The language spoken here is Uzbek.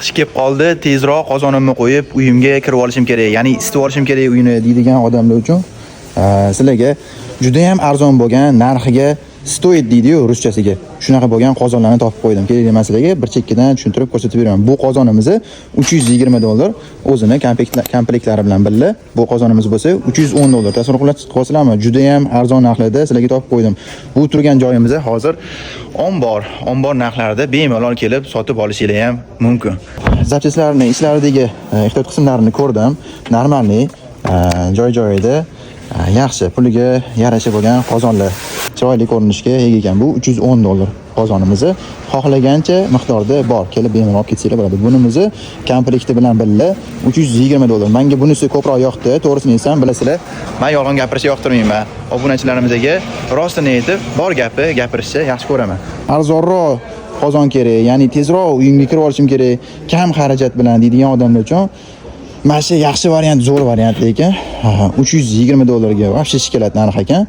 qish kelib qoldi, tezroq qozonimni qo'yib, uyimga kirib olishim kerak, ya'ni isitib olishim kerak uyni deydigan odamlar uchun sizlarga juda ham arzon bo'lgan narxiga stoit deydi-yu ruschasiga. Shunaqa bo'lgan qozonlarni topib qo'ydim. Kerak emas sizlarga bir chekkadan tushuntirib ko'rsatib beraman. Bu qozonimiz $320. O'zini komplektlari bilan birga bu qozonimiz bo'lsa $310. Tasavvur qilasizlarmi? Juda ham arzon narxlarda sizlarga topib qo'ydim. Bu turgan joyimiz hozir ombor narxlarida bemalol kelib sotib olishingiz ham mumkin. Zapchastlarning ishlaridagi ehtiyot qismlarini ko'rdim. Normalniy joy-joyida yaxshi puliga yarasha bo'lgan qozonlar, chiroyli ko'rinishga ega ekan. Bu $310 qozonimiz. Xohlagancha miqdorda bor, kelib bemalol olib ketsanglar bo'ladi. Bunimizni komplekti bilan birga $320. Menga bunisi ko'proq yoqdi. To'g'risini aytsam, bilasizlar, men yolg'on gapirishni yoqtirmayman. Obunachilarimizga rostini aytib, bor gapi gapirishni yaxshi ko'raman. Arzonroq qozon kerak, ya'ni tezroq uyimga kirib olishim kerak, kam xarajat bilan deydigan odamlar uchun mana shu yaxshi variant, zo'r variant ekan. $320 ga vobshe shikolat narx ekan.